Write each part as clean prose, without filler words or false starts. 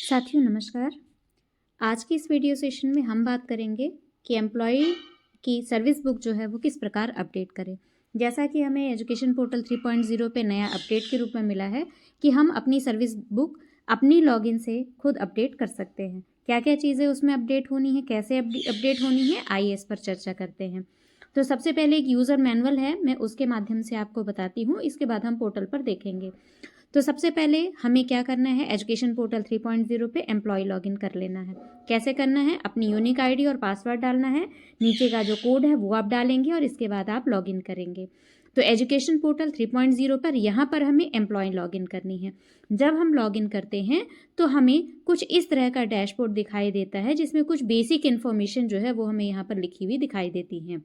साथियों नमस्कार। आज की इस वीडियो सेशन में हम बात करेंगे कि एम्प्लॉय की सर्विस बुक जो है वो किस प्रकार अपडेट करें। जैसा कि हमें एजुकेशन पोर्टल 3.0 पे नया अपडेट के रूप में मिला है कि हम अपनी सर्विस बुक अपनी लॉगिन से खुद अपडेट कर सकते हैं। क्या क्या चीज़ें उसमें अपडेट होनी है, कैसे अपडेट होनी है, आइए इस पर चर्चा करते हैं। तो सबसे पहले एक यूज़र मैनुअल है, मैं उसके माध्यम से आपको बताती हूँ, इसके बाद हम पोर्टल पर देखेंगे। तो सबसे पहले हमें क्या करना है, एजुकेशन पोर्टल 3.0 पे एम्प्लॉय लॉगिन कर लेना है। कैसे करना है, अपनी यूनिक आईडी और पासवर्ड डालना है, नीचे का जो कोड है वो आप डालेंगे और इसके बाद आप लॉगिन करेंगे। तो एजुकेशन पोर्टल 3.0 पर यहाँ पर हमें एम्प्लॉय लॉगिन करनी है। जब हम लॉगिन करते हैं तो हमें कुछ इस तरह का डैशबोर्ड दिखाई देता है जिसमें कुछ बेसिक इन्फॉर्मेशन जो है वो हमें यहाँ पर लिखी हुई दिखाई देती है।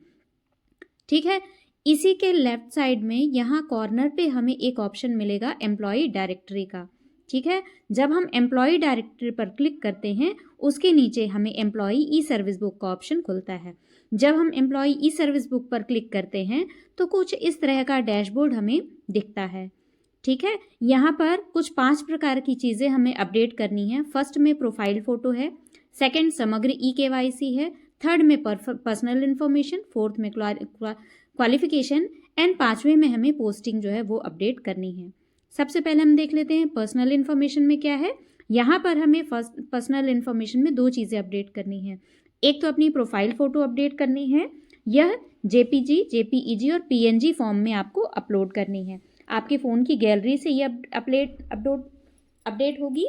ठीक है, इसी के लेफ्ट साइड में यहाँ कॉर्नर पे हमें एक ऑप्शन मिलेगा एम्प्लॉय डायरेक्टरी का। ठीक है, जब हम एम्प्लॉय डायरेक्टरी पर क्लिक करते हैं उसके नीचे हमें एम्प्लॉय ई सर्विस बुक का ऑप्शन खुलता है। जब हम एम्प्लॉय ई सर्विस बुक पर क्लिक करते हैं तो कुछ इस तरह का डैशबोर्ड हमें दिखता है। ठीक है, यहाँ पर कुछ 5 प्रकार की चीज़ें हमें अपडेट करनी है। फर्स्ट में प्रोफाइल फ़ोटो है, सेकंड समग्र ई-केवाईसी है, थर्ड में पर्सनल इन्फॉर्मेशन, फोर्थ में क्वालिफिकेशन एंड पांचवें में हमें पोस्टिंग जो है वो अपडेट करनी है। सबसे पहले हम देख लेते हैं पर्सनल इन्फॉर्मेशन में क्या है। यहाँ पर हमें फर्स्ट पर्सनल इन्फॉर्मेशन में 2 चीज़ें अपडेट करनी है। एक तो अपनी प्रोफाइल फ़ोटो अपडेट करनी है, यह जेपीजी, जेपीईजी और पीएनजी फॉर्म में आपको अपलोड करनी है। आपके फ़ोन की गैलरी से ये अपडेट होगी।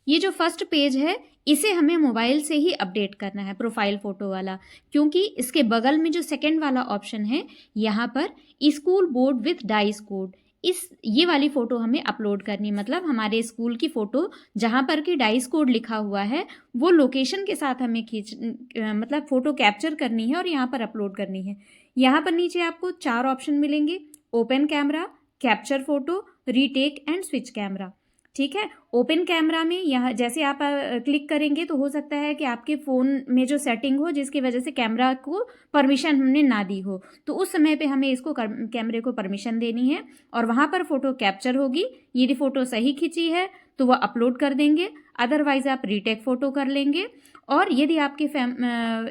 ये जो फर्स्ट पेज है इसे हमें मोबाइल से ही अपडेट करना है, प्रोफाइल फ़ोटो वाला, क्योंकि इसके बगल में जो सेकंड वाला ऑप्शन है यहाँ पर school board with dice code, ये वाली फ़ोटो हमें अपलोड करनी, मतलब हमारे स्कूल की फ़ोटो जहाँ पर कि डाइस कोड लिखा हुआ है वो लोकेशन के साथ हमें मतलब फ़ोटो कैप्चर करनी है और यहाँ पर अपलोड करनी है। यहाँ पर नीचे आपको 4 ऑप्शन मिलेंगे, open camera, capture photo, retake and switch camera. ठीक है, ओपन कैमरा में यहाँ जैसे आप क्लिक करेंगे तो हो सकता है कि आपके फ़ोन में जो सेटिंग हो जिसकी वजह से कैमरा को परमिशन हमने ना दी हो, तो उस समय पे हमें इसको कैमरे को परमिशन देनी है और वहाँ पर फ़ोटो कैप्चर होगी। यदि फ़ोटो सही खींची है तो वह अपलोड कर देंगे, अदरवाइज़ आप रीटेक फ़ोटो कर लेंगे। और यदि आपके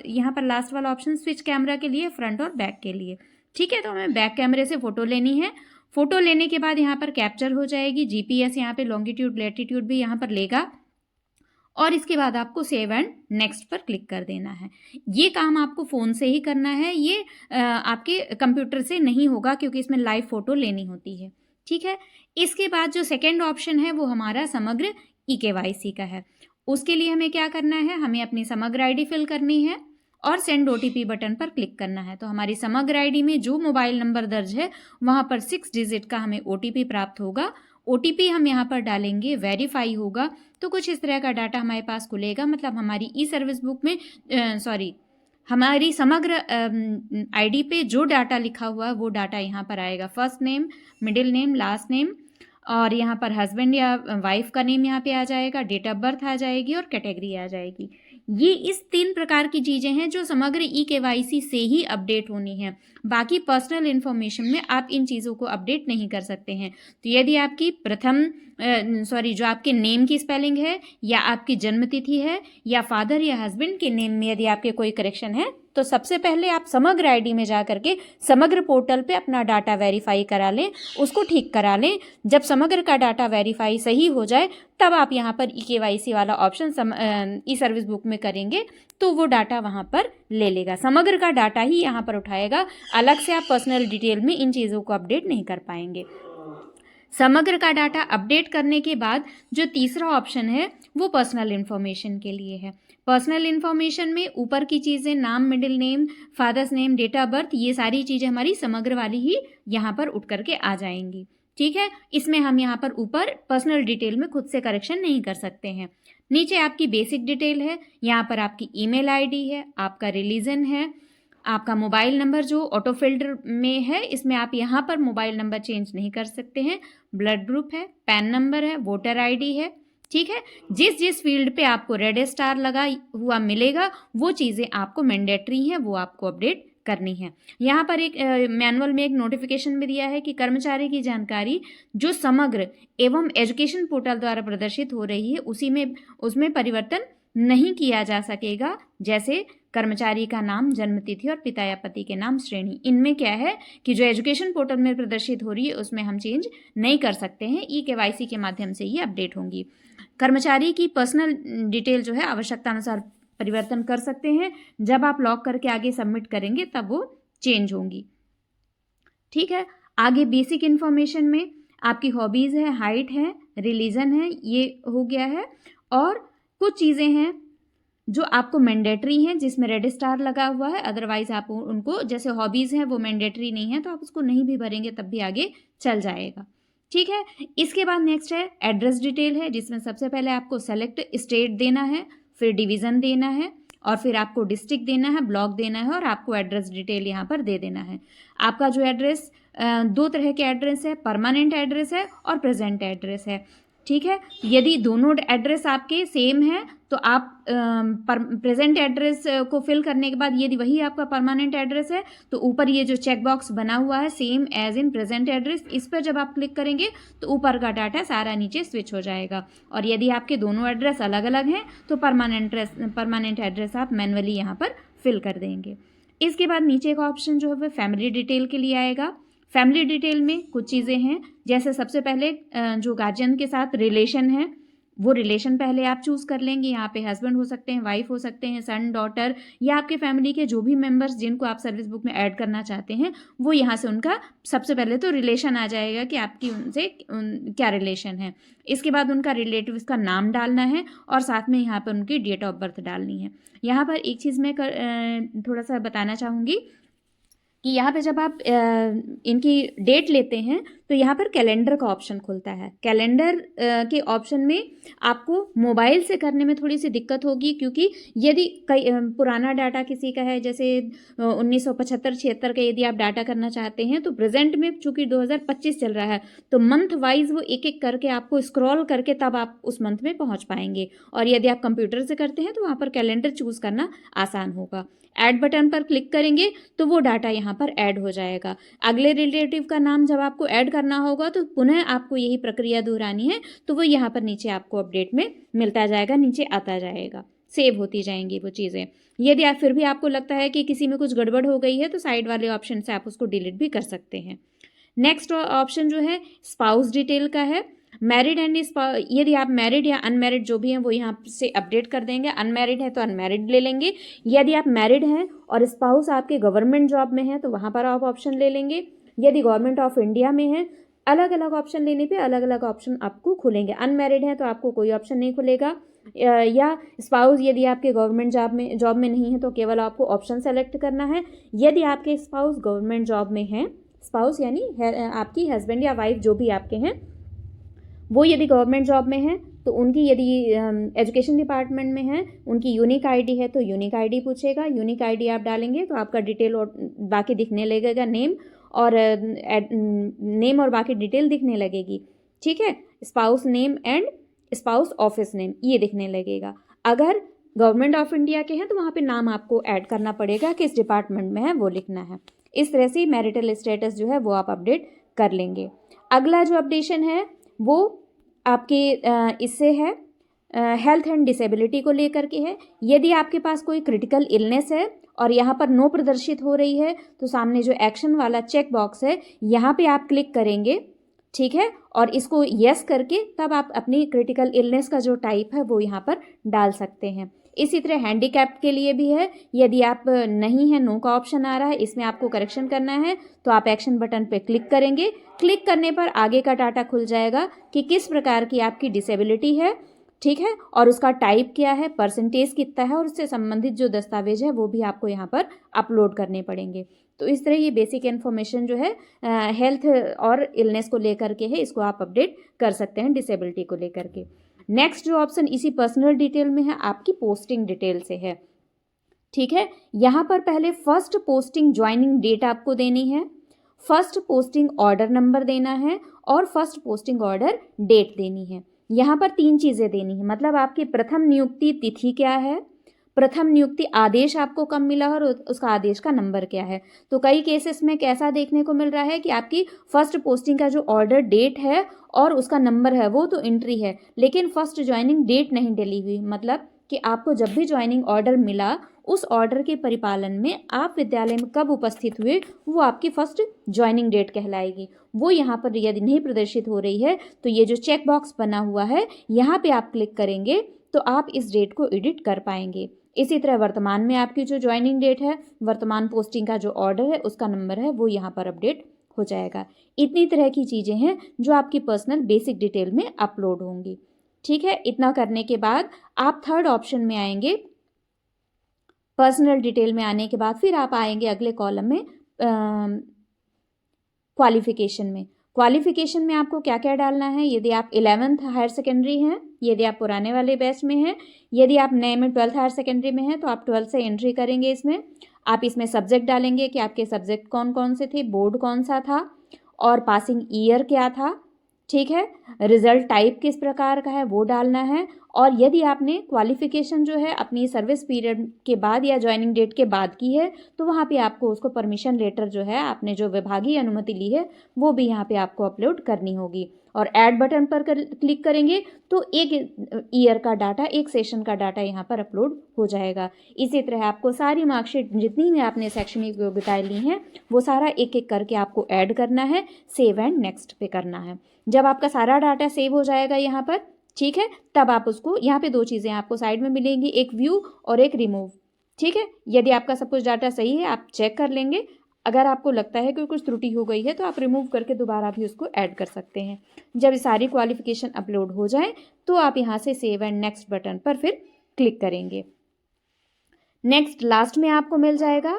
यहाँ पर लास्ट वाला ऑप्शन स्विच कैमरा के लिए, फ्रंट और बैक के लिए। ठीक है, तो हमें बैक कैमरे से फ़ोटो लेनी है। फ़ोटो लेने के बाद यहाँ पर कैप्चर हो जाएगी, जीपीएस यहाँ पे लॉन्गिट्यूड लैटिट्यूड भी यहाँ पर लेगा और इसके बाद आपको सेव एंड नेक्स्ट पर क्लिक कर देना है। ये काम आपको फ़ोन से ही करना है, ये आपके कंप्यूटर से नहीं होगा क्योंकि इसमें लाइव फ़ोटो लेनी होती है। ठीक है, इसके बाद जो सेकेंड ऑप्शन है वो हमारा समग्र ई-केवाईसी का है। उसके लिए हमें क्या करना है, हमें अपनी समग्र आईडी फिल करनी है और सेंड ओटीपी बटन पर क्लिक करना है। तो हमारी समग्र आईडी में जो मोबाइल नंबर दर्ज है वहाँ पर 6 डिजिट का हमें ओटीपी प्राप्त होगा। ओटीपी हम यहाँ पर डालेंगे, वेरीफाई होगा तो कुछ इस तरह का डाटा हमारे पास खुलेगा, मतलब हमारी ई सर्विस बुक में हमारी समग्र आईडी पे जो डाटा लिखा हुआ है वो डाटा यहाँ पर आएगा। First name, middle name, last name और यहाँ पर हस्बैंड या वाइफ का नेम यहाँ पे आ जाएगा, डेट ऑफ बर्थ आ जाएगी और कैटेगरी आ जाएगी। ये इस 3 प्रकार की चीज़ें हैं जो समग्र ई-केवाईसी से ही अपडेट होनी है। बाकी पर्सनल इन्फॉर्मेशन में आप इन चीज़ों को अपडेट नहीं कर सकते हैं। तो यदि आपकी जो आपके नेम की स्पेलिंग है या आपकी जन्मतिथि है या फादर या हस्बैंड के नेम में यदि आपके कोई करेक्शन है तो सबसे पहले आप समग्र आईडी में जा करके समग्र पोर्टल पे अपना डाटा वेरीफाई करा लें, उसको ठीक करा लें। जब समग्र का डाटा वेरीफाई सही हो जाए तब आप यहाँ पर ई-केवाईसी वाला ऑप्शन ई सर्विस बुक में करेंगे तो वो डाटा वहाँ पर ले लेगा, समग्र का डाटा ही यहाँ पर उठाएगा। अलग से आप पर्सनल डिटेल में इन चीज़ों को अपडेट नहीं कर पाएंगे। समग्र का डाटा अपडेट करने के बाद जो तीसरा ऑप्शन है वो पर्सनल इन्फॉर्मेशन के लिए है। पर्सनल इन्फॉर्मेशन में ऊपर की चीज़ें, नाम, middle name, father's name, date of birth, ये सारी चीज़ें हमारी समग्र वाली ही यहाँ पर उठ करके आ जाएंगी। ठीक है, इसमें हम यहाँ पर ऊपर पर्सनल डिटेल में खुद से करेक्शन नहीं कर सकते हैं। नीचे आपकी बेसिक डिटेल है, यहाँ पर आपकी ईमेल आईडी है, आपका रिलीजन है, आपका मोबाइल नंबर जो ऑटो फिल्टर में है इसमें आप यहाँ पर मोबाइल नंबर चेंज नहीं कर सकते हैं, ब्लड ग्रुप है, पैन नंबर है, वोटर आईडी है। ठीक है, जिस जिस फील्ड पे आपको रेड स्टार लगा हुआ मिलेगा वो चीज़ें आपको मैंडेटरी हैं, वो आपको अपडेट करनी है। यहाँ पर एक मैनुअल में एक नोटिफिकेशन भी दिया है कि कर्मचारी की जानकारी जो समग्र एवं एजुकेशन पोर्टल द्वारा प्रदर्शित हो रही है उसमें परिवर्तन नहीं किया जा सकेगा, जैसे कर्मचारी का नाम, जन्मतिथि और पिता या पति के नाम, श्रेणी। इनमें क्या है कि जो एजुकेशन पोर्टल में प्रदर्शित हो रही है उसमें हम चेंज नहीं कर सकते हैं, ई-केवाईसी के माध्यम से ये अपडेट होंगी। कर्मचारी की पर्सनल डिटेल जो है आवश्यकता अनुसार परिवर्तन कर सकते हैं, जब आप लॉक करके आगे सबमिट करेंगे तब वो चेंज होंगी। ठीक है, आगे बेसिक इन्फॉर्मेशन में आपकी हॉबीज़ है, हाइट है, रिलीजन है, ये हो गया है। और कुछ चीज़ें हैं जो आपको मैंडेटरी हैं जिसमें रेड स्टार लगा हुआ है, अदरवाइज आप उनको, जैसे हॉबीज़ हैं वो मैंडेटरी नहीं है तो आप उसको नहीं भी भरेंगे तब भी आगे चल जाएगा। ठीक है, इसके बाद नेक्स्ट है एड्रेस डिटेल है, जिसमें सबसे पहले आपको सेलेक्ट स्टेट देना है, फिर डिवीज़न देना है, और फिर आपको डिस्ट्रिक्ट देना है, ब्लॉक देना है, और आपको एड्रेस डिटेल यहाँ पर दे देना है। आपका जो एड्रेस, दो तरह के एड्रेस है, परमानेंट एड्रेस है और प्रेजेंट एड्रेस है। ठीक है, यदि दोनों एड्रेस आपके सेम है तो आप प्रेजेंट एड्रेस को फिल करने के बाद यदि वही आपका परमानेंट एड्रेस है तो ऊपर ये जो चेक बॉक्स बना हुआ है same as in present address, इस पर जब आप क्लिक करेंगे तो ऊपर का डाटा सारा नीचे स्विच हो जाएगा। और यदि आपके दोनों एड्रेस अलग अलग हैं तो परमानेंट एड्रेस आप मैनुअली यहाँ पर फिल कर देंगे। इसके बाद नीचे का ऑप्शन जो है वो फैमिली डिटेल के लिए आएगा। फैमिली डिटेल में कुछ चीज़ें हैं, जैसे सबसे पहले जो गार्जियन के साथ रिलेशन है वो रिलेशन पहले आप चूज़ कर लेंगे। यहाँ पे हस्बैंड हो सकते हैं, वाइफ हो सकते हैं, सन, डॉटर, या आपके फैमिली के जो भी मेंबर्स जिनको आप सर्विस बुक में ऐड करना चाहते हैं वो यहाँ से उनका सबसे पहले तो रिलेशन आ जाएगा कि आपकी उनसे क्या रिलेशन है। इसके बाद उनका रिलेटिव्स का नाम डालना है और साथ में यहाँ पर उनकी डेट ऑफ बर्थ डालनी है। यहाँ पर एक चीज़ मैं थोड़ा सा बताना चाहूँगी कि यहाँ पे जब आप इनकी डेट लेते हैं तो यहाँ पर कैलेंडर का ऑप्शन खुलता है। कैलेंडर के ऑप्शन में आपको मोबाइल से करने में थोड़ी सी दिक्कत होगी, क्योंकि यदि कई पुराना डाटा किसी का है, जैसे 1975-76 का यदि आप डाटा करना चाहते हैं तो प्रेजेंट में चूँकि 2025 चल रहा है तो मंथ वाइज वो एक एक करके आपको स्क्रॉल करके तब आप उस मंथ में पहुँच पाएंगे। और यदि आप कंप्यूटर से करते हैं तो वहाँ पर कैलेंडर चूज़ करना आसान होगा। ऐड बटन पर क्लिक करेंगे तो वो डाटा यहाँ पर ऐड हो जाएगा। अगले रिलेटिव का नाम जब आपको ऐड करना होगा तो पुनः आपको यही प्रक्रिया दोहरानी है, तो वो यहाँ पर नीचे आपको अपडेट में मिलता जाएगा, नीचे आता जाएगा, सेव होती जाएंगी वो चीज़ें। यदि आप फिर भी आपको लगता है कि किसी में कुछ गड़बड़ हो गई है तो साइड वाले ऑप्शन से आप उसको डिलीट भी कर सकते हैं। नेक्स्ट ऑप्शन जो है स्पाउस डिटेल का है। मैरिड एंड यदि आप मैरिड या अनमैरिड जो भी हैं वो यहाँ से अपडेट कर देंगे। अनमैरिड है तो अनमैरिड ले लेंगे। यदि आप मैरिड हैं और स्पाउस आपके गवर्नमेंट जॉब में है तो वहाँ पर आप ऑप्शन ले लेंगे। यदि गवर्नमेंट ऑफ इंडिया में है, अलग अलग ऑप्शन लेने पे अलग अलग ऑप्शन आपको खुलेंगे। अनमैरिड है तो आपको कोई ऑप्शन नहीं खुलेगा, या स्पाउस यदि आपके गवर्नमेंट जॉब में नहीं है तो केवल आपको ऑप्शन सेलेक्ट करना है। यदि आपके स्पाउस गवर्नमेंट जॉब में हैं, स्पाउस यानी आपकी हस्बैंड या वाइफ जो भी आपके हैं वो यदि गवर्नमेंट जॉब में है तो उनकी, यदि एजुकेशन डिपार्टमेंट में है, उनकी यूनिक आईडी है तो यूनिक आईडी पूछेगा। यूनिक आईडी आप डालेंगे तो आपका डिटेल और बाकी दिखने लगेगा, नेम और बाकी डिटेल दिखने लगेगी। ठीक है, spouse name and spouse office name ये दिखने लगेगा। अगर गवर्नमेंट ऑफ इंडिया के हैं तो वहाँ पे नाम आपको ऐड करना पड़ेगा, किस डिपार्टमेंट में है वो लिखना है। इस तरह से मैरिटल स्टेटस जो है वो आप अपडेट कर लेंगे। अगला जो अपडेशन है वो आपके इससे है हेल्थ एंड डिसेबिलिटी को लेकर के है। यदि आपके पास कोई क्रिटिकल इलनेस है और यहाँ पर नो प्रदर्शित हो रही है तो सामने जो एक्शन वाला चेक बॉक्स है यहाँ पे आप क्लिक करेंगे, ठीक है, और इसको यस करके तब आप अपनी क्रिटिकल इलनेस का जो टाइप है वो यहाँ पर डाल सकते हैं। इसी तरह हैंडीकैप्ड के लिए भी है। यदि आप नहीं है, नो का ऑप्शन आ रहा है, इसमें आपको करेक्शन करना है तो आप एक्शन बटन पे क्लिक करेंगे। क्लिक करने पर आगे का डाटा खुल जाएगा कि किस प्रकार की आपकी डिसेबिलिटी है, ठीक है, और उसका टाइप क्या है, परसेंटेज कितना है, और उससे संबंधित जो दस्तावेज है वो भी आपको यहाँ पर अपलोड करने पड़ेंगे। तो इस तरह ये बेसिक इन्फॉर्मेशन जो है हेल्थ और इलनेस को लेकर के है, इसको आप अपडेट कर सकते हैं डिसेबिलिटी को लेकर के। नेक्स्ट जो ऑप्शन इसी पर्सनल डिटेल में है आपकी पोस्टिंग डिटेल से है। ठीक है, यहाँ पर पहले फर्स्ट पोस्टिंग ज्वाइनिंग डेट आपको देनी है, फर्स्ट पोस्टिंग ऑर्डर नंबर देना है और फर्स्ट पोस्टिंग ऑर्डर डेट देनी है। यहाँ पर 3 चीज़ें देनी है, मतलब आपकी प्रथम नियुक्ति तिथि क्या है, प्रथम नियुक्ति आदेश आपको कब मिला और उसका आदेश का नंबर क्या है। तो कई केसेस में कैसा देखने को मिल रहा है कि आपकी फर्स्ट पोस्टिंग का जो ऑर्डर डेट है और उसका नंबर है वो तो एंट्री है, लेकिन फर्स्ट ज्वाइनिंग डेट नहीं डली हुई। मतलब कि आपको जब भी ज्वाइनिंग ऑर्डर मिला उस ऑर्डर के परिपालन में आप विद्यालय में कब उपस्थित हुए वो आपकी फर्स्ट ज्वाइनिंग डेट कहलाएगी। वो यहाँ पर यदि नहीं प्रदर्शित हो रही है तो ये जो चेक बॉक्स बना हुआ है यहाँ पे आप क्लिक करेंगे तो आप इस डेट को एडिट कर पाएंगे। इसी तरह वर्तमान में आपकी जो ज्वाइनिंग डेट है, वर्तमान पोस्टिंग का जो ऑर्डर है उसका नंबर है वो यहाँ पर अपडेट हो जाएगा। इतनी तरह की चीज़ें हैं जो आपकी पर्सनल बेसिक डिटेल में अपलोड होंगी। ठीक है, इतना करने के बाद आप थर्ड ऑप्शन में आएंगे। पर्सनल डिटेल में आने के बाद फिर आप आएंगे अगले कॉलम में क्वालिफिकेशन में। क्वालिफिकेशन में आपको क्या क्या डालना है, यदि आप 11th हायर सेकेंडरी हैं, यदि आप पुराने वाले बैच में हैं, यदि आप नए में 12th हायर सेकेंडरी में हैं तो आप 12th से एंट्री करेंगे। इसमें आप इसमें सब्जेक्ट डालेंगे कि आपके सब्जेक्ट कौन कौन से थे, बोर्ड कौन सा था और पासिंग ईयर क्या था। ठीक है, रिजल्ट टाइप किस प्रकार का है वो डालना है। और यदि आपने क्वालिफिकेशन जो है अपनी सर्विस पीरियड के बाद या ज्वाइनिंग डेट के बाद की है तो वहाँ पे आपको उसको परमिशन लेटर जो है आपने जो विभागीय अनुमति ली है वो भी यहाँ पे आपको अपलोड करनी होगी। और ऐड बटन पर क्लिक करेंगे तो एक ईयर का डाटा, एक सेशन का डाटा यहाँ पर अपलोड हो जाएगा। इसी तरह आपको सारी मार्कशीट जितनी भी आपने शैक्षणिक योग्यताएं ली हैं वो सारा एक एक करके आपको ऐड करना है, सेव एंड नेक्स्ट पे करना है। जब आपका सारा डाटा सेव हो जाएगा यहाँ पर, ठीक है, तब आप उसको यहाँ पे दो चीज़ें आपको साइड में मिलेंगी, एक व्यू और एक रिमूव। ठीक है, यदि आपका सब कुछ डाटा सही है आप चेक कर लेंगे, अगर आपको लगता है कि कुछ त्रुटि हो गई है तो आप रिमूव करके दोबारा भी उसको ऐड कर सकते हैं। जब सारी क्वालिफिकेशन अपलोड हो जाए तो आप यहाँ से सेव एंड नेक्स्ट बटन पर फिर क्लिक करेंगे। नेक्स्ट लास्ट में आपको मिल जाएगा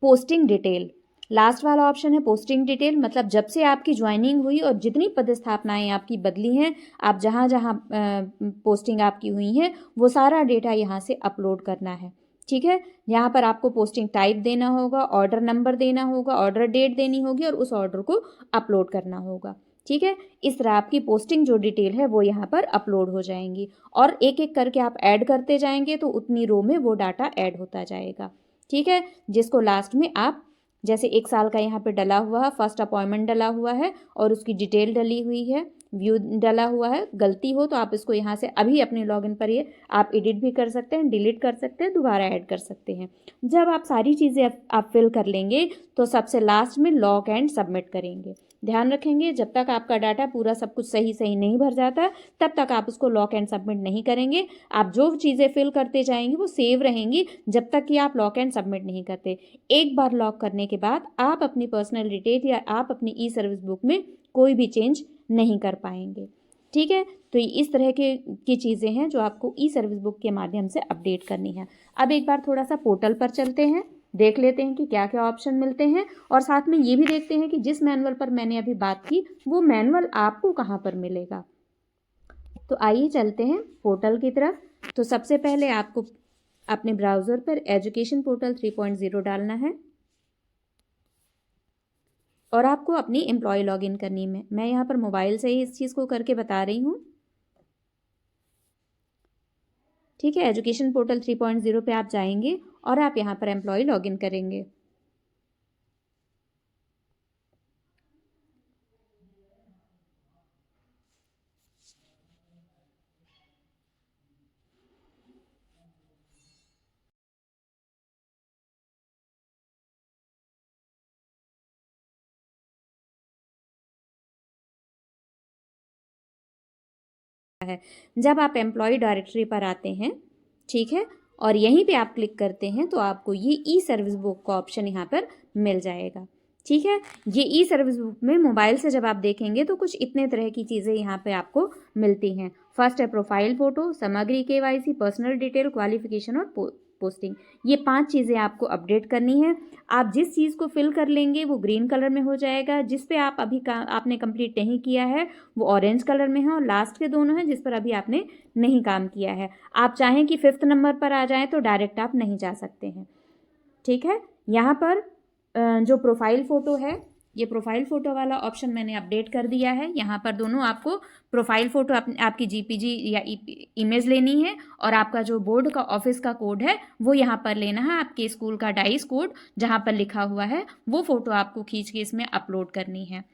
पोस्टिंग डिटेल। लास्ट वाला ऑप्शन है पोस्टिंग डिटेल, मतलब जब से आपकी ज्वाइनिंग हुई और जितनी पदस्थापनाएं आपकी बदली हैं, आप जहाँ जहाँ पोस्टिंग आपकी हुई है वो सारा डेटा यहाँ से अपलोड करना है। ठीक है, यहाँ पर आपको पोस्टिंग टाइप देना होगा, ऑर्डर नंबर देना होगा, ऑर्डर डेट देनी होगी और उस ऑर्डर को अपलोड करना होगा। ठीक है, इस तरह आपकी पोस्टिंग जो डिटेल है वो यहाँ पर अपलोड हो जाएंगी और एक एक करके आप ऐड करते जाएंगे तो उतनी रो में वो डाटा ऐड होता जाएगा। ठीक है, जिसको लास्ट में आप जैसे 1 साल का यहाँ पे डला हुआ है, फर्स्ट अपॉइंटमेंट डला हुआ है और उसकी डिटेल डली हुई है, व्यू डला हुआ है, गलती हो तो आप इसको यहाँ से अभी अपने लॉगिन पर ये आप एडिट भी कर सकते हैं, डिलीट कर सकते हैं, दोबारा ऐड कर सकते हैं। जब आप सारी चीज़ें आप फिल कर लेंगे तो सबसे लास्ट में लॉक एंड सबमिट करेंगे। ध्यान रखेंगे जब तक आपका डाटा पूरा सब कुछ सही नहीं भर जाता तब तक आप उसको लॉक एंड सबमिट नहीं करेंगे। आप जो चीज़ें फिल करते जाएंगे वो सेव रहेंगी जब तक कि आप लॉक एंड सबमिट नहीं करते। एक बार लॉक करने के बाद आप अपनी पर्सनल डिटेल या आप अपनी ई सर्विस बुक में कोई भी चेंज नहीं कर पाएंगे। ठीक है, तो इस तरह की चीज़ें हैं जो आपको ई सर्विस बुक के माध्यम से अपडेट करनी है। अब एक बार थोड़ा सा पोर्टल पर चलते हैं, देख लेते हैं कि क्या क्या ऑप्शन मिलते हैं और साथ में ये भी देखते हैं कि जिस मैनुअल पर मैंने अभी बात की वो मैनुअल आपको कहाँ पर मिलेगा। तो आइए चलते हैं पोर्टल की तरफ। तो सबसे पहले आपको अपने ब्राउज़र पर एजुकेशन पोर्टल 3.0 डालना है और आपको अपनी एम्प्लॉय लॉगिन करनी है। मैं यहाँ पर मोबाइल से ही इस चीज़ को करके बता रही हूँ। ठीक है, एजुकेशन पोर्टल 3.0 पे आप जाएंगे और आप यहाँ पर एम्प्लॉय लॉगिन करेंगे। है जब आप एम्प्लॉय डायरेक्टरी पर आते हैं, ठीक है, और यहीं पे आप क्लिक करते हैं तो आपको ये ई सर्विस बुक का ऑप्शन यहाँ पर मिल जाएगा। ठीक है, ये ई सर्विस बुक में मोबाइल से जब आप देखेंगे तो कुछ इतने तरह की चीज़ें यहाँ पे आपको मिलती हैं। फर्स्ट है प्रोफाइल फ़ोटो, सामग्री KYC, पर्सनल डिटेल, क्वालिफिकेशन और पोस्टिंग। ये 5 चीज़ें आपको अपडेट करनी है। आप जिस चीज़ को फिल कर लेंगे वो ग्रीन कलर में हो जाएगा, जिस पे आप अभी आपने कंप्लीट नहीं किया है वो ऑरेंज कलर में है और लास्ट के दोनों हैं जिस पर अभी आपने नहीं काम किया है। आप चाहें कि 5th नंबर पर आ जाएं तो डायरेक्ट आप नहीं जा सकते हैं। ठीक है, यहाँ पर जो प्रोफाइल फ़ोटो है ये प्रोफाइल फ़ोटो वाला ऑप्शन मैंने अपडेट कर दिया है। यहाँ पर दोनों आपको प्रोफाइल फ़ोटो आपकी जीपीजी या इमेज लेनी है और आपका जो बोर्ड का ऑफिस का कोड है वो यहाँ पर लेना है। आपके स्कूल का डाइस कोड जहाँ पर लिखा हुआ है वो फ़ोटो आपको खींच के इसमें अपलोड करनी है।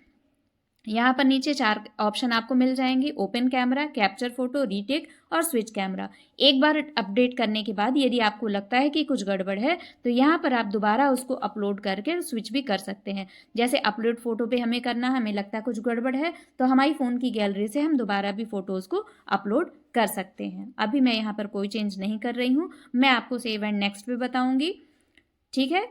यहाँ पर नीचे 4 ऑप्शन आपको मिल जाएंगे, open camera, capture photo, retake और स्विच कैमरा। एक बार अपडेट करने के बाद यदि आपको लगता है कि कुछ गड़बड़ है तो यहाँ पर आप दोबारा उसको अपलोड करके स्विच भी कर सकते हैं। जैसे अपलोड फोटो पे हमें करना, हमें लगता है कुछ गड़बड़ है तो हमारी फ़ोन की गैलरी से हम दोबारा भी फ़ोटोज़ को अपलोड कर सकते हैं। अभी मैं यहाँ पर कोई चेंज नहीं कर रही हूँ, मैं आपको सेव एंड नेक्स्ट पे बताऊँगी। ठीक है,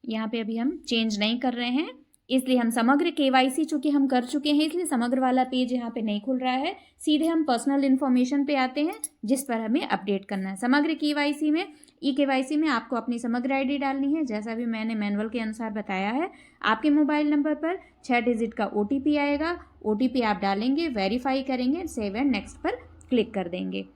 यहाँ पे अभी हम चेंज नहीं कर रहे हैं, इसलिए हम समग्र केवाईसी चूंकि हम कर चुके हैं इसलिए समग्र वाला पेज यहाँ पे नहीं खुल रहा है। सीधे हम पर्सनल इन्फॉर्मेशन पे आते हैं जिस पर हमें अपडेट करना है। समग्र केवाईसी में केवाईसी में आपको अपनी समग्र आईडी डालनी है। जैसा भी मैंने मैनुअल के अनुसार बताया है, आपके मोबाइल नंबर पर 6 डिजिट का OTP आएगा। OTP आप डालेंगे, वेरीफाई करेंगे, सेव एंड नेक्स्ट पर क्लिक कर देंगे।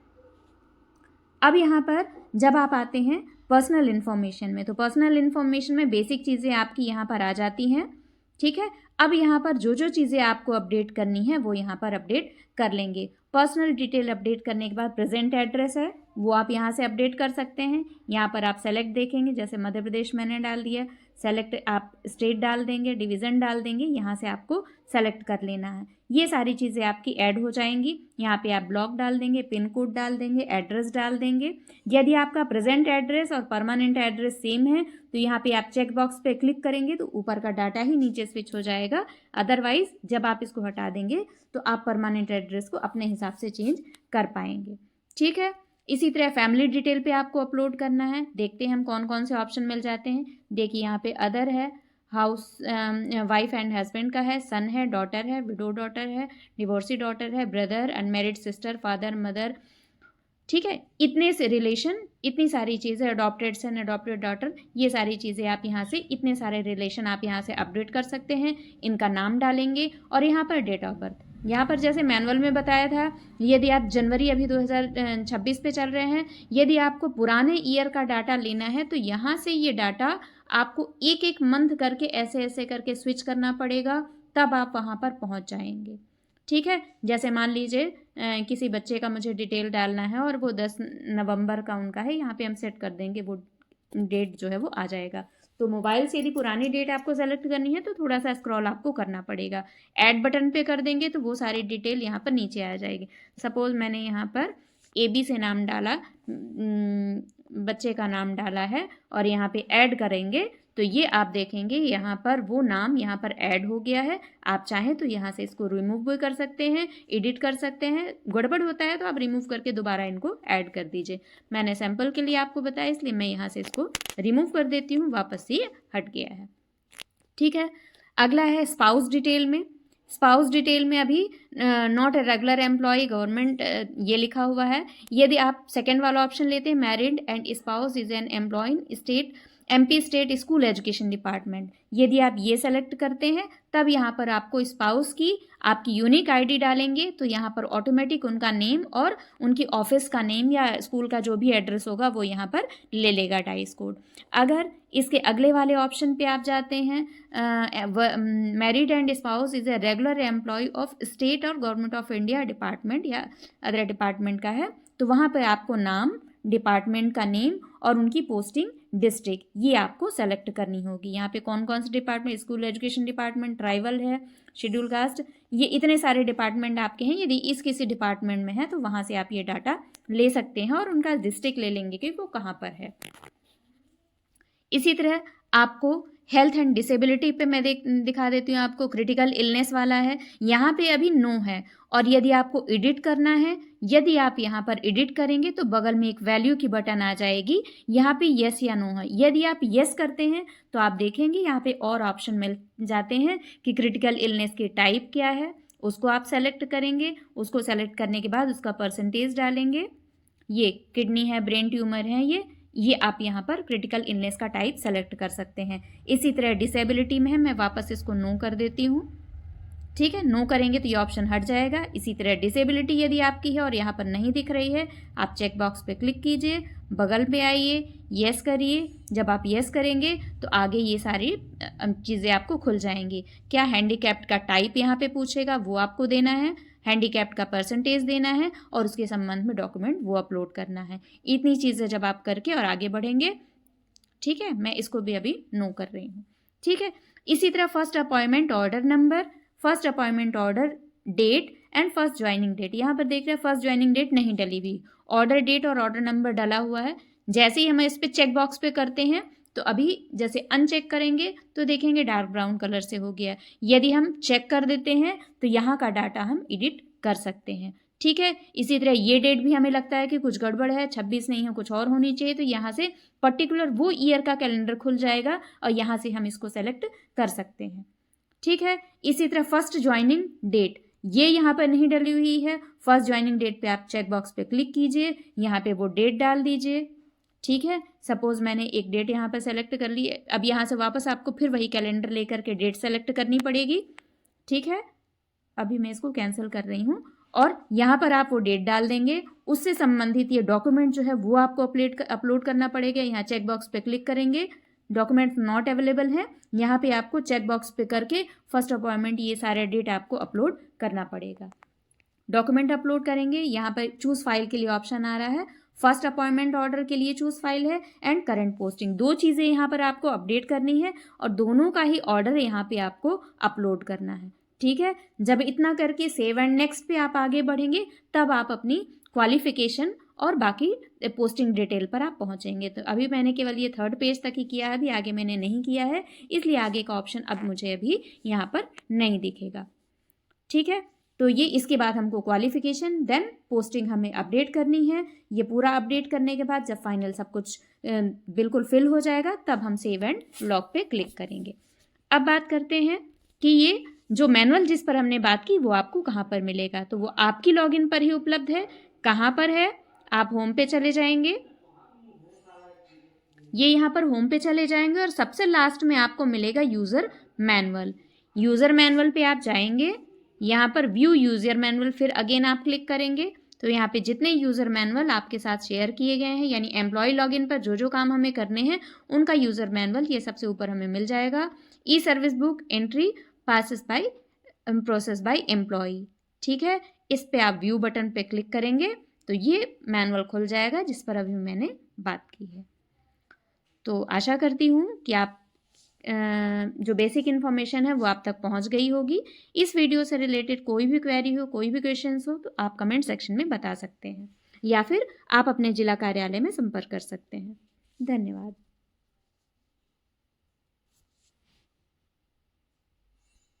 अब यहाँ पर जब आप आते हैं पर्सनल इन्फॉर्मेशन में, तो पर्सनल इन्फॉर्मेशन में बेसिक चीज़ें आपकी यहाँ पर आ जाती हैं। ठीक है, अब यहाँ पर जो जो चीज़ें आपको अपडेट करनी है वो यहाँ पर अपडेट कर लेंगे। पर्सनल डिटेल अपडेट करने के बाद प्रेजेंट एड्रेस है वो आप यहाँ से अपडेट कर सकते हैं। यहाँ पर आप सेलेक्ट देखेंगे, जैसे मध्य प्रदेश मैंने डाल दिया, सेलेक्ट आप स्टेट डाल देंगे, डिवीज़न डाल देंगे, यहाँ से आपको सेलेक्ट कर लेना है। ये सारी चीज़ें आपकी ऐड हो जाएंगी। यहाँ पे आप ब्लॉक डाल देंगे, पिन कोड डाल देंगे, एड्रेस डाल देंगे। यदि आपका प्रेजेंट एड्रेस और परमानेंट एड्रेस सेम है तो यहाँ पे आप चेक बॉक्स पे क्लिक करेंगे तो ऊपर का डाटा ही नीचे स्विच हो जाएगा। अदरवाइज जब आप इसको हटा देंगे तो आप परमानेंट एड्रेस को अपने हिसाब से चेंज कर पाएंगे। ठीक है, इसी तरह फैमिली डिटेल पे आपको अपलोड करना है। देखते हैं हम कौन कौन से ऑप्शन मिल जाते हैं। देखिए यहाँ पे अदर है, हाउस वाइफ एंड हस्बैंड का है, सन है, डॉटर है, विडो डॉटर है, डिवोर्सी डॉटर है, brother, unmarried sister, father, mother. ठीक है, इतने से रिलेशन, इतनी सारी चीज़ें, अडॉप्टेड सन, अडॉप्टेड डॉटर, ये सारी चीज़ें आप यहाँ से, इतने सारे रिलेशन आप यहाँ से अपडेट कर सकते हैं। इनका नाम डालेंगे और यहाँ पर डेट ऑफ बर्थ। यहाँ पर जैसे मैनुअल में बताया था, यदि आप जनवरी अभी 2026 पे चल रहे हैं, यदि आपको पुराने ईयर का डाटा लेना है तो यहाँ से ये डाटा आपको एक एक मंथ करके ऐसे ऐसे करके स्विच करना पड़ेगा, तब आप वहाँ पर पहुँच जाएंगे। ठीक है, जैसे मान लीजिए किसी बच्चे का मुझे डिटेल डालना है और वो 10 नवंबर का उनका है, यहाँ पे हम सेट कर देंगे, वो डेट जो है वो आ जाएगा। तो मोबाइल से यदि पुरानी डेट आपको सेलेक्ट करनी है तो थोड़ा सा स्क्रॉल आपको करना पड़ेगा। ऐड बटन पे कर देंगे तो वो सारी डिटेल यहाँ पर नीचे आ जाएगी। सपोज मैंने यहाँ पर AB से नाम डाला, बच्चे का नाम डाला है और यहाँ पे ऐड करेंगे तो ये आप देखेंगे यहाँ पर वो नाम यहाँ पर ऐड हो गया है। आप चाहें तो यहाँ से इसको रिमूव भी कर सकते हैं, एडिट कर सकते हैं। गड़बड़ होता है तो आप रिमूव करके दोबारा इनको ऐड कर दीजिए। मैंने सैंपल के लिए आपको बताया इसलिए मैं यहाँ से इसको रिमूव कर देती हूँ, वापस से हट गया है। ठीक है, अगला है स्पाउस डिटेल में। स्पाउस डिटेल में अभी not a regular employee government ये लिखा हुआ है। यदि आप सेकेंड वाला ऑप्शन लेते हैं, married and spouse is an employee in state MP state school education department, यदि आप ये सेलेक्ट करते हैं तब यहाँ पर आपको स्पाउस की आपकी यूनिक ID डालेंगे तो यहाँ पर ऑटोमेटिक उनका नेम और उनकी ऑफिस का नेम या स्कूल का जो भी एड्रेस होगा वो यहाँ पर ले लेगा डाइस कोड। अगर इसके अगले वाले ऑप्शन पे आप जाते हैं, married and spouse is a regular employee of state और गवर्नमेंट ऑफ इंडिया डिपार्टमेंट या अदर डिपार्टमेंट का है, तो वहाँ पर आपको नाम, डिपार्टमेंट का नेम और उनकी पोस्टिंग डिस्ट्रिक्ट ये आपको सेलेक्ट करनी होगी। यहाँ पे कौन कौन से department, school education department, tribal है, शेड्यूल कास्ट, ये इतने सारे डिपार्टमेंट आपके हैं। यदि इस किसी डिपार्टमेंट में है तो वहाँ से आप ये डाटा ले सकते हैं और उनका डिस्ट्रिक्ट ले लेंगे कि वो कहाँ पर है। इसी तरह आपको हेल्थ एंड डिसेबिलिटी पे मैं दिखा देती हूँ आपको। क्रिटिकल इलनेस वाला है, यहाँ पे अभी नो है। और यदि आपको एडिट करना है, यदि आप यहाँ पर एडिट करेंगे तो बगल में एक वैल्यू की बटन आ जाएगी, यहाँ पे यस या नो है। यदि आप यस करते हैं तो आप देखेंगे यहाँ पे और ऑप्शन मिल जाते हैं कि क्रिटिकल इलनेस की टाइप क्या है, उसको आप सेलेक्ट करेंगे। उसको सेलेक्ट करने के बाद उसका परसेंटेज डालेंगे। ये किडनी है, ब्रेन ट्यूमर है, ये आप यहाँ पर क्रिटिकल इलनेस का टाइप सेलेक्ट कर सकते हैं। इसी तरह डिसेबिलिटी में है, मैं वापस इसको नो कर देती हूँ। ठीक है। नो करेंगे तो ये ऑप्शन हट जाएगा। इसी तरह डिसेबिलिटी यदि आपकी है और यहाँ पर नहीं दिख रही है, आप चेक बॉक्स पे क्लिक कीजिए, बगल पे आइए, यस करिए। जब आप यस करेंगे तो आगे ये सारी चीज़ें आपको खुल जाएंगी। क्या हैंडीकैप्ड का टाइप यहाँ पे पूछेगा, वो आपको देना है, हैंडीकैप्ड का परसेंटेज देना है और उसके संबंध में डॉक्यूमेंट वो अपलोड करना है। इतनी चीज़ें जब आप करके और आगे बढ़ेंगे, ठीक है, मैं इसको भी अभी नो कर रही हूँ। ठीक है। इसी तरह first appointment order number, first appointment order date and first joining date. यहाँ पर देख रहे हैं फर्स्ट ज्वाइनिंग डेट नहीं डली हुई, ऑर्डर डेट और ऑर्डर नंबर डला हुआ है। जैसे ही हम इस पर चेक बॉक्स पे करते हैं तो अभी जैसे अनचेक करेंगे तो देखेंगे डार्क ब्राउन कलर से हो गया। यदि हम चेक कर देते हैं तो यहाँ का डाटा हम एडिट कर सकते हैं। ठीक है। इसी तरह ये डेट भी हमें लगता है कि कुछ गड़बड़ है, 26 नहीं है, कुछ और होनी चाहिए, तो यहाँ से पर्टिकुलर वो ईयर का कैलेंडर खुल जाएगा और यहाँ से हम इसको सेलेक्ट कर सकते हैं। ठीक है। इसी तरह फर्स्ट ज्वाइनिंग डेट, ये यहाँ पर नहीं डली हुई है। फर्स्ट ज्वाइनिंग डेट पे आप चेक बॉक्स पे क्लिक कीजिए, यहाँ पे वो डेट डाल दीजिए। ठीक है। सपोज मैंने एक डेट यहाँ पर सेलेक्ट कर ली, अब यहाँ से वापस आपको फिर वही कैलेंडर लेकर के डेट सेलेक्ट करनी पड़ेगी। ठीक है। अभी मैं इसको कैंसिल कर रही हूँ और यहाँ पर आप वो डेट डाल देंगे, उससे संबंधित ये डॉक्यूमेंट जो है वो आपको अपलोड करना पड़ेगा। यहाँ चेक बॉक्स पे क्लिक करेंगे, डॉक्यूमेंट नॉट अवेलेबल है, यहाँ पे आपको चेक बॉक्स पे करके फर्स्ट अपॉइंटमेंट ये सारे डेट आपको अपलोड करना पड़ेगा। डॉक्यूमेंट अपलोड करेंगे, यहाँ पर चूज फाइल के लिए ऑप्शन आ रहा है, फर्स्ट अपॉइंटमेंट ऑर्डर के लिए चूज फाइल है एंड करंट पोस्टिंग, दो चीज़ें यहाँ पर आपको अपडेट करनी है और दोनों का ही ऑर्डर यहाँ पे आपको अपलोड करना है। ठीक है। जब इतना करके सेव एंड नेक्स्ट पे आप आगे बढ़ेंगे तब आप अपनी क्वालिफिकेशन और बाकी पोस्टिंग डिटेल पर आप पहुंचेंगे। तो अभी मैंने केवल ये 3rd पेज तक ही किया है, अभी आगे मैंने नहीं किया है, इसलिए आगे का ऑप्शन अब मुझे अभी यहाँ पर नहीं दिखेगा। ठीक है। तो ये इसके बाद हमको क्वालिफिकेशन देन पोस्टिंग हमें अपडेट करनी है। ये पूरा अपडेट करने के बाद जब फाइनल सब कुछ बिल्कुल फिल हो जाएगा तब हम सेव एंड लॉग पे क्लिक करेंगे। अब बात करते हैं कि ये जो मैनुअल जिस पर हमने बात की वो आपको कहाँ पर मिलेगा। तो वो आपकी लॉगिन पर ही उपलब्ध है। कहाँ पर है, आप होम पे चले जाएंगे, ये यहाँ पर होम पे चले जाएंगे और सबसे लास्ट में आपको मिलेगा यूज़र मैनुअल। यूज़र मैनुअल पे आप जाएंगे, यहाँ पर व्यू यूज़र मैनुअल, फिर अगेन आप क्लिक करेंगे तो यहाँ पे जितने यूज़र मैनुअल आपके साथ शेयर किए गए हैं यानी एम्प्लॉय लॉगिन पर जो जो काम हमें करने हैं उनका यूज़र मैनुअल ये सबसे ऊपर हमें मिल जाएगा। E service book entry process by employ. ठीक है। इस पे आप व्यू बटन पे क्लिक करेंगे तो ये मैनुअल खुल जाएगा जिस पर अभी मैंने बात की है। तो आशा करती हूँ कि आप जो बेसिक इन्फॉर्मेशन है वो आप तक पहुँच गई होगी। इस वीडियो से रिलेटेड कोई भी क्वेरी हो, कोई भी क्वेश्चंस हो तो आप कमेंट सेक्शन में बता सकते हैं या फिर आप अपने जिला कार्यालय में संपर्क कर सकते हैं। धन्यवाद।